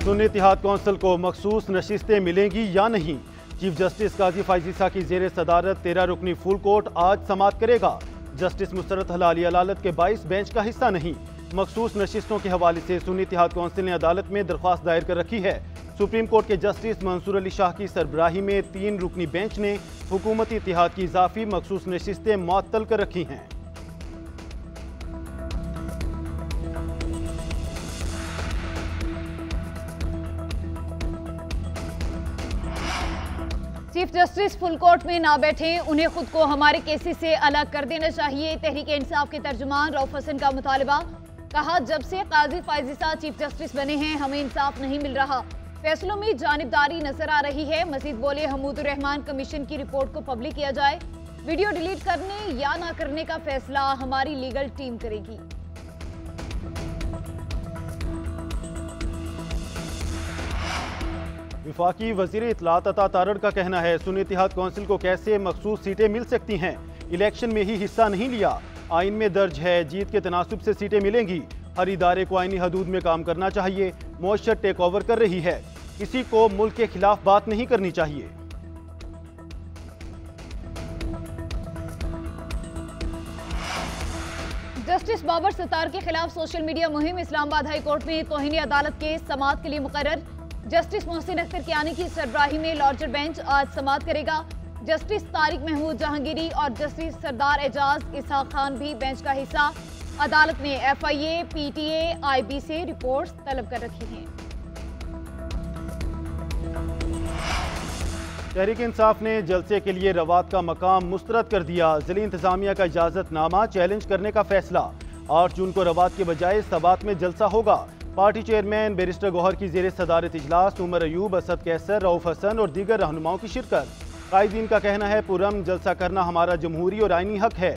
सुन्नी इत्तेहाद council को मखसूस नशिस्तें मिलेंगी या नहीं। चीफ जस्टिस काजी फाइज ईसा की जेर सदारत 13 रुकनी फुल कोर्ट आज समाअत करेगा। जस्टिस मुसरत हलाली अदालत के 22 बेंच का हिस्सा नहीं। मखसूस नशिस्तों के हवाले से सुन्नी इत्तेहाद कौंसिल ने अदालत में दरख्वास्त दायर कर रखी है। सुप्रीम कोर्ट के जस्टिस मंसूर अली शाह की सरबराही में 3 रुकनी बेंच ने हुकूमती इत्तेहाद की इजाफी मखसूस नशिस्तें मुअत्तल कर रखी हैं। चीफ जस्टिस फुल कोर्ट में ना बैठे, उन्हें खुद को हमारे केसेस से अलग कर देना चाहिए। तहरीक इंसाफ के तर्जुमान रऊफ हसन का मुतालबा। कहा, जब से काजी फाइज ईसा चीफ जस्टिस बने हैं हमें इंसाफ नहीं मिल रहा, फैसलों में जानिबदारी नजर आ रही है। मजीद बोले, हमूदुर रहमान कमीशन की रिपोर्ट को पब्लिक किया जाए। वीडियो डिलीट करने या ना करने का फैसला हमारी लीगल टीम करेगी। विफाकी वजीर इत्तलात अता तारड़ का कहना है, सुन्नी इत्तेहाद कौंसिल को कैसे मखसूस सीटें मिल सकती हैं। इलेक्शन में ही हिस्सा नहीं लिया, आइन में दर्ज है, जीत के तनासुब से सीटें मिलेंगी। हर इदारे को आइनी हदूद में काम करना चाहिए। मौशत टेक ओवर कर रही है, किसी को मुल्क के खिलाफ बात नहीं करनी चाहिए। जस्टिस बाबर सत्तार के खिलाफ सोशल मीडिया मुहिम इस्लामाबाद हाई कोर्ट में तौहीन अदालत के समाअत के लिए मुकर्रर। जस्टिस मोहसिन अख्तर कियानी की सरबराही में लार्जर बेंच आज समाअत करेगा। जस्टिस तारिक महमूद जहांगीरी और जस्टिस सरदार एजाज इसहाक खान भी बेंच का हिस्सा। अदालत ने FIA, PTA, IB से रिपोर्ट्स तलब कर रखी हैं। तहरीक इंसाफ ने जलसे के लिए रवात का मकाम मुस्तरद कर दिया। जिली इंतजामिया का इजाजतनामा चैलेंज करने का फैसला। 8 जून को रवात के बजाय सबात में जलसा होगा। पार्टी चेयरमैन बैरिस्टर गौहर की जेर सदारत इजलास उमर अयूब, असद कैसर, रऊफ हसन और दीगर रहनुमाओं की शिरकत। कायदीन का कहना है, पुरअमन जलसा करना हमारा जमहूरी और आइनी हक है।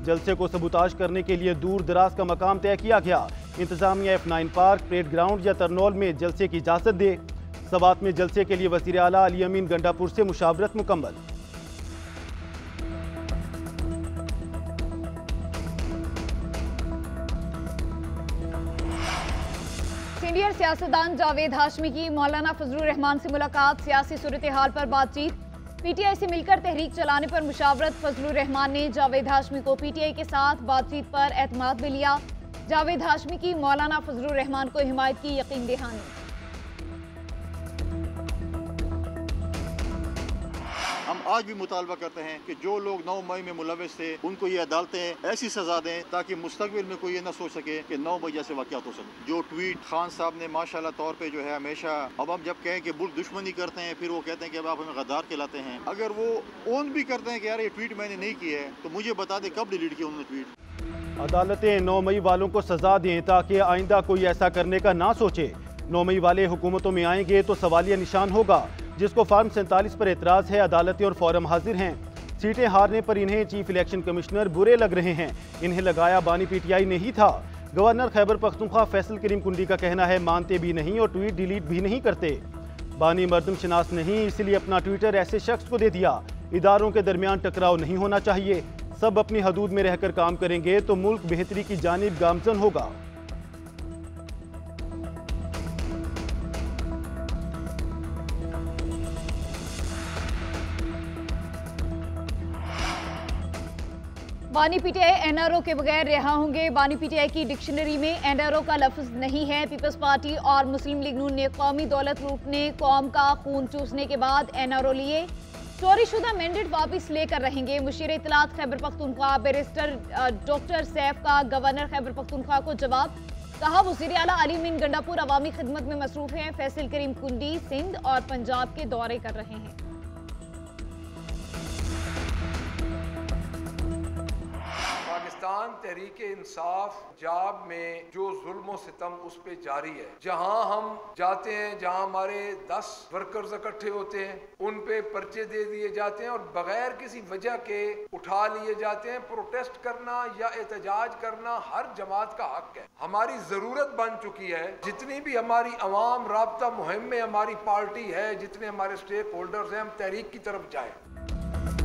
जलसे को सबूताज करने के लिए दूर दराज का मकाम तय किया गया। इंतजामिया F9 पार्क, परेड ग्राउंड या तरनौल में जलसे की इजाजत दे। सबात में जलसे के लिए वजीर आला अली अमीन गंडापुर से मुशावरत मुकम्मल। सीनियर सियासतदान जावेद हाशमी की मौलाना फजलुर रहमान से मुलाकात। सियासी सूरत हाल पर बातचीत। PTI से मिलकर तहरीक चलाने पर मुशावरत। फजलुर रहमान ने जावेद हाशमी को PTI के साथ बातचीत पर एतमाद में लिया। जावेद हाशमी की मौलाना फजलुर रहमान को हिमायत की यकीन दहानी। हम आज भी मुतालबा करते हैं कि जो लोग 9 मई में मुलविस थे उनको ये अदालतें ऐसी सजा दें ताकि मुस्तकबिल में कोई ये ना सोच सके कि 9 मई जैसे वाक़यात हो सके। जो ट्वीट खान साहब ने माशाल्लाह तौर पे जो है हमेशा, अब हम जब कहें कि बुल्क दुश्मनी करते हैं फिर वो कहते हैं कि अब आप हमें गद्दार कहलाते हैं। अगर वो ओन भी करते हैं कि यार ये ट्वीट मैंने नहीं की है तो मुझे बता दें कब डिलीट किया उन्होंने ट्वीट। अदालतें 9 मई वालों को सजा दें ताकि आइंदा कोई ऐसा करने का ना सोचे। 9 मई वाले हुकूमतों में आएंगे तो सवालिया निशान होगा। जिसको फार्म 47 पर एतराज़ है, अदालतें और फोरम हाजिर हैं। सीटें हारने पर इन्हें चीफ इलेक्शन कमिश्नर बुरे लग रहे हैं। इन्हें लगाया बानी PTI ने ही था। गवर्नर खैबर पख्तूनख्वा फैसल करीम कुंडी का कहना है, मानते भी नहीं और ट्वीट डिलीट भी नहीं करते। बानी मर्दम शनास नहीं, इसलिए अपना ट्विटर ऐसे शख्स को दे दिया। इदारों के दरमियान टकराव नहीं होना चाहिए। सब अपनी हदूद में रहकर काम करेंगे तो मुल्क बेहतरी की जानिब गामजन होगा। बानी PTI NRO के बगैर रिहा होंगे। बानी PTI की डिक्शनरी में NRO का लफ्ज नहीं है। पीपल्स पार्टी और मुस्लिम लीग नून ने कौमी दौलत लूटने, कौम का खून चूसने के बाद NRO लिए। चोरीशुदा मैंडेट वापस लेकर रहेंगे। मुशीर इत्तलात खैबर पख्तूनख्वा बैरिस्टर डॉक्टर सैफ का गवर्नर खैबर पख्तूनख्वा को जवाब। कहा, वज़ीर आला अली अमीन गंडापुर अवामी खिदमत में मसरूफ हैं। फैसल करीम कुंडी सिंध और पंजाब के दौरे कर रहे हैं। पाकिस्तान तहरीक इंसाफ जाब में जो जुल्म सितम उस पे जारी है। जहां हम जाते हैं, जहां हमारे 10 वर्कर्स इकट्ठे होते हैं, उन पे पर्चे दे दिए जाते हैं और बगैर किसी वजह के उठा लिए जाते हैं। प्रोटेस्ट करना या एहतजाज करना हर जमात का हक है। हमारी जरूरत बन चुकी है, जितनी भी हमारी अवाम राब्ता मुहिम में हमारी पार्टी है, जितने हमारे स्टेक होल्डर्स हैं, हम तहरीक की तरफ जाएं।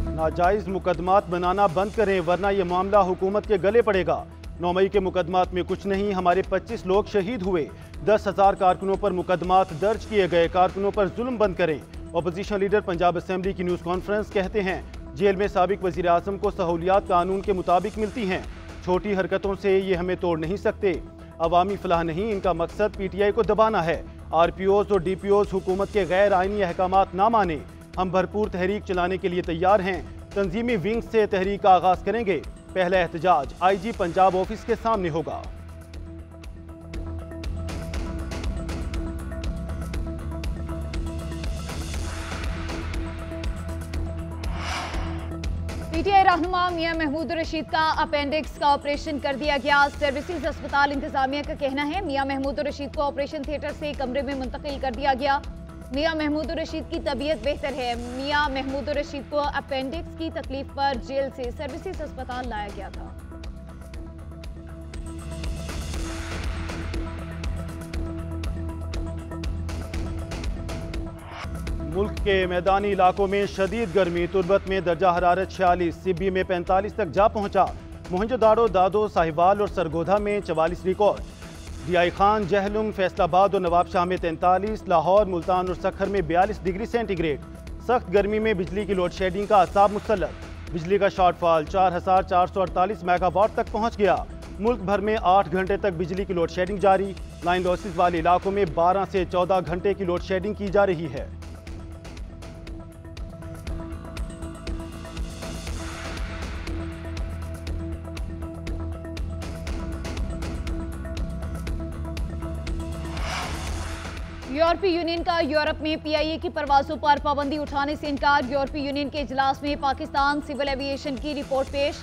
नाजायज मुकदमात बनाना बंद करें वरना यह मामला हुकूमत के गले पड़ेगा। 9 मई के मुकदमात में कुछ नहीं, हमारे 25 लोग शहीद हुए। 10,000 कारकुनों पर मुकदमात दर्ज किए गए, कारकुनों पर जुल्म बंद करें। अपोजिशन लीडर पंजाब असेंबली की न्यूज़ कॉन्फ्रेंस कहते हैं जेल में साबिक वज़ीर आज़म को सहूलियात कानून के मुताबिक मिलती हैं। छोटी हरकतों से ये हमें तोड़ नहीं सकते। अवामी फलाह नहीं, इनका मकसद PTI को दबाना है। RPOs और DPOs हुकूमत के गैर आइनी अहकामात ना माने। हम भरपूर तहरीक चलाने के लिए तैयार हैं। तंजीमी विंग से तहरीक का आगाज करेंगे। पहला एहतजाज IG पंजाब ऑफिस के सामने होगा। PTI रहनुमा मियां महमूद रशीद का अपेंडिक्स का ऑपरेशन कर दिया गया। सर्विसेज अस्पताल इंतजामिया का कहना है मियां महमूद रशीद को ऑपरेशन थिएटर से कमरे में मुंतकिल कर दिया गया। मियां महमूद रशीद की तबीयत बेहतर है। मियां महमूद रशीद को अपेंडिक्स की तकलीफ पर जेल से सर्विसेज अस्पताल लाया गया था। मुल्क के मैदानी इलाकों में शदीद गर्मी, तुर्बत में दर्जा हरारत 46, सिब्बी में 45 तक जा पहुंचा। मोहनजोदाड़ो, दादो, साहिवाल और सरगोधा में 44 रिकॉर्ड। DI खान, जहलुम, फैसलाबाद और नवाबशाह में 43, लाहौर, मुल्तान और सखर में 42 डिग्री सेंटीग्रेड। सख्त गर्मी में बिजली की लोड शेडिंग का असाब मुसल्लत। बिजली का शॉर्टफॉल 4448 मेगावाट तक पहुंच गया। मुल्क भर में 8 घंटे तक बिजली की लोड शेडिंग जारी। लाइन लॉसेस वाले इलाकों में 12 से 14 घंटे की लोड शेडिंग की जा रही है। यूरोपीय यूनियन का यूरोप में PIA की परवाजों पर पाबंदी उठाने से इनकार। यूरोपीय यूनियन के इजलास में पाकिस्तान सिविल एविएशन की रिपोर्ट पेश।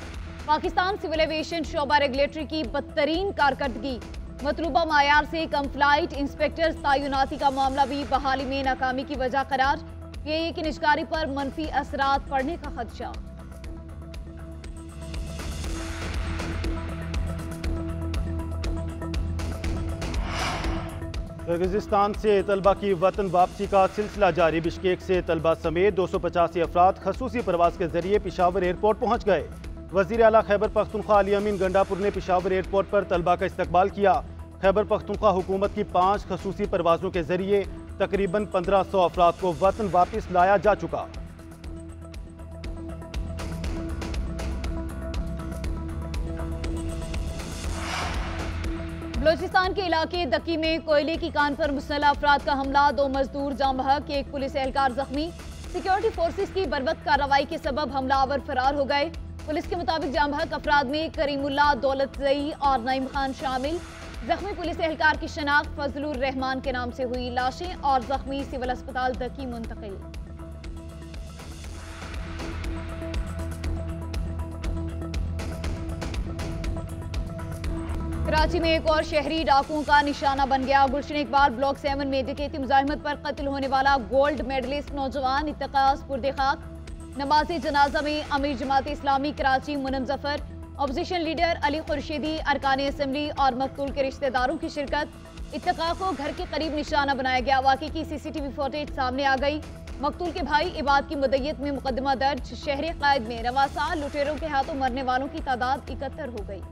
पाकिस्तान सिविल एविएशन शोबा रेगुलेटरी की बदतरीन कारकर्दगी, मतलूबा मायार से कम फ्लाइट इंस्पेक्टर्स तैनाती का मामला भी बहाली में नाकामी की वजह करार। PIA की निजकारी पर मनफी असरात पड़ने का खदशा। किर्गिस्तान से तलबा की वतन वापसी का सिलसिला जारी। बिश्केक से तलबा समेत 285 अफराद खसूसी परवाज के जरिए पिशावर एयरपोर्ट पहुंच गए। वजीर आला खैबर पख्तूनख्वा अली अमीन गंडापुर ने पिशावर एयरपोर्ट पर तलबा का इस्तकबाल किया। खैबर पख्तूनख्वा हुकूमत की 5 खसूसी परवाजों के जरिए तकरीबन 1500 अफराद को वतन वापस लाया जा चुका। बलोचिस्तान के इलाके दक्की में कोयले की कान पर मुसल्लह अफराद का हमला, 2 मजदूर जाँ बहक, 1 पुलिस एहलकार जख्मी। सिक्योरिटी फोर्सेस की बर्वक्त कार्रवाई के सबब हमलावर फरार हो गए। पुलिस के मुताबिक जाँ बहक अफराद में करीमुल्लाह, दौलत जई और नईम खान शामिल। जख्मी पुलिस एहलकार की शनाख्त फजलुर रहमान के नाम से हुई। लाशें और जख्मी सिविल अस्पताल दक्की मुंतकिल। कराची में एक और शहरी डाकुओं का निशाना बन गया। गुलशन इकबाल ब्लॉक 7 में डकैती मुजाहिमत पर कत्ल होने वाला गोल्ड मेडलिस्ट नौजवान इत्तकास पुरदेखाक। नमाज जनाजा में अमीर Jamaat Islami Karachi मुनम Zafar, opposition leader Ali Khurshidi, अरकान असेंबली और मकतूल के रिश्तेदारों की शिरकत। इत्तका को घर के करीब निशाना बनाया गया। वाकई की CCTV फुटेज सामने आ गई। मकतूल के भाई इबाद की मुद्दत में मुकदमा दर्ज। शहर कैद में रवा साल लुटेरों के हाथों मरने वालों की तादाद 71 हो गई।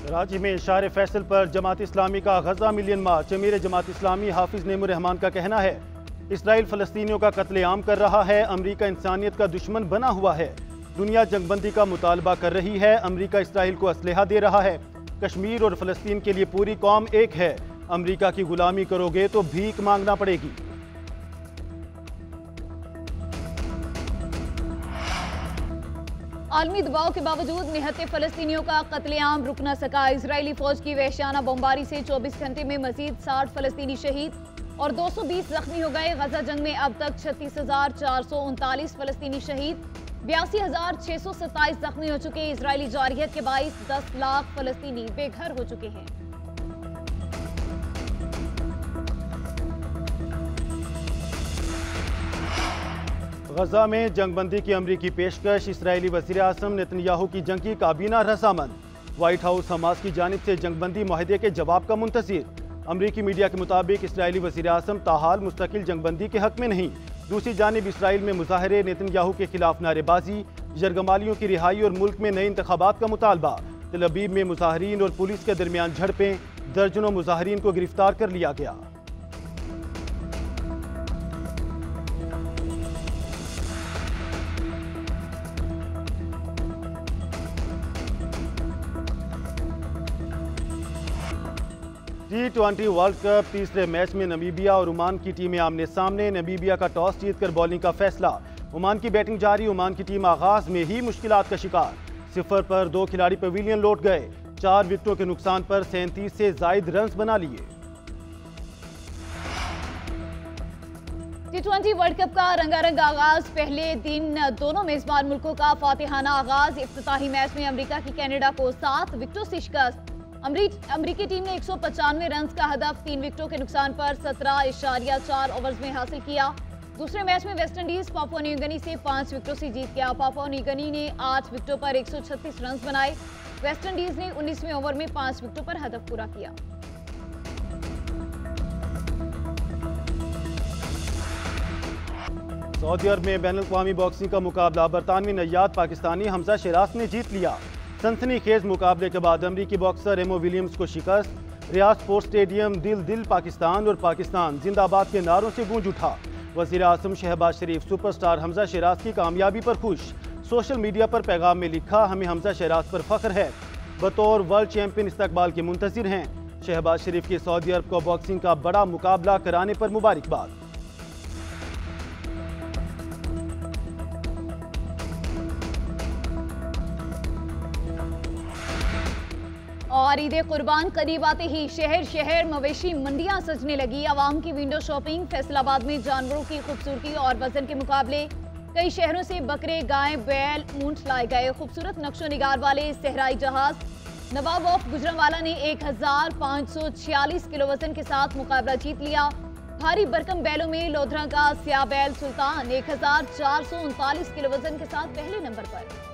कराची में शार फैसल पर जमात इस्लामी का गजा मिलियन मार्च। अमीर जमात इस्लामी हाफिज नेमुर रहमान का कहना है इसराइल फलस्तीनियों का कत्लेआम कर रहा है। अमरीका इंसानियत का दुश्मन बना हुआ है। दुनिया जंगबंदी का मुतालबा कर रही है। अमरीका इसराइल को असलहा दे रहा है। कश्मीर और फलस्तीन के लिए पूरी कौम एक है। अमरीका की गुलामी करोगे तो भीख मांगना पड़ेगी। आलमी दबाव के बावजूद निहत्ते फलस्तीनियों का कत्लेआम रुक न सका। इजरायली फौज की वहशाना बमबारी से 24 घंटे में मजीद 60 फलस्तीनी शहीद और 220 जख्मी हो गए। गजा जंग में अब तक 36,439 फलस्तीनी शहीद, 82,627 जख्मी हो चुके। इजरायली जारहियत के बाइस 10 लाख फलस्तीनी बेघर हो चुके हैं। गजा में जंगबंदी की अमरीकी पेशकश। इसराइली वज़ीर आज़म नेतन्याहू की जंगी काबीना रजामंद। व्हाइट हाउस हमास की जानिब से जंगबंदी मुआहदे के जवाब का मुंतज़िर। अमरीकी मीडिया के मुताबिक इसराइली वज़ीर आज़म ताहाल मुस्तकिल जंगबंदी के हक में नहीं। दूसरी जानिब इसराइल में मुजाहरे, नेतन्याहू के खिलाफ नारेबाजी, यरगमालियों की रिहाई और मुल्क में नए इंतखाबात का मुतालबा। तल अवीव में मुजाहरीन और पुलिस के दरमियान झड़पें, दर्जनों मुजाहरीन को गिरफ्तार कर लिया गया। T20 वर्ल्ड कप तीसरे मैच में नमीबिया और ओमान की टीमें आमने सामने। नमीबिया का टॉस जीतकर बॉलिंग का फैसला। ओमान की बैटिंग जारी। ओमान की टीम आगाज में ही मुश्किलात का शिकार। 0 पर 2 खिलाड़ी पवेलियन लौट गए। 4 विकेटों के नुकसान पर 37 से जायद रन्स बना लिए। T20 वर्ल्ड कप का रंगारंग आगाज। पहले दिन दोनों मेजबान मुल्कों का फातिहाना आगाज। इफ्तिताही मैच में अमेरिका की कनाडा को 7 विकेटों से शिकस्त। अमरीकी टीम ने 195 रन का हदफ 3 विकेटों के नुकसान पर 17.4 ओवर्स में हासिल किया। दूसरे मैच में वेस्टइंडीज पापुआ न्यू गिनी से 5 विकेटों से जीत गया। पापुआ न्यू गिनी ने 8 विकेटों पर 136 रन बनाए। वेस्टइंडीज ने 19वें ओवर में 5 विकेटों पर हदफ पूरा किया। सऊदी अरब में बैनुल-अक़वामी बॉक्सिंग का मुकाबला। बरतानवी नैयाद पाकिस्तानी हमजा शिराज ने जीत लिया। सनसनीखेज मुकाबले के बाद अमरीकी बॉक्सर एमो विलियम्स को शिकस्त। रियाद स्पोर्ट्स स्टेडियम दिल दिल पाकिस्तान और पाकिस्तान जिंदाबाद के नारों से गूंज उठा। वज़ीर आज़म शहबाज शरीफ सुपरस्टार हमजा शिराज की कामयाबी पर खुश। सोशल मीडिया पर पैगाम में लिखा, हमें हमजा शिराज पर फख्र है। बतौर वर्ल्ड चैंपियन इस्तकबाल के मुंतज़िर हैं। शहबाज शरीफ की सऊदी अरब को बॉक्सिंग का बड़ा मुकाबला कराने पर मुबारकबाद। और ईद कुर्बान करीब आते ही शहर शहर मवेशी मंडियां सजने लगी। आवाम की विंडो शॉपिंग। फैसलाबाद में जानवरों की खूबसूरती और वजन के मुकाबले। कई शहरों से बकरे, गाय, बैल, ऊंट लाए गए। खूबसूरत नक्शो निगार वाले सहराई जहाज नवाब ऑफ गुजरांवाला ने 1546 किलो वजन के साथ मुकाबला जीत लिया। भारी बरकम बैलों में लोधरा का स्या बैल सुल्तान 1439 किलो वजन के साथ पहले नंबर पर।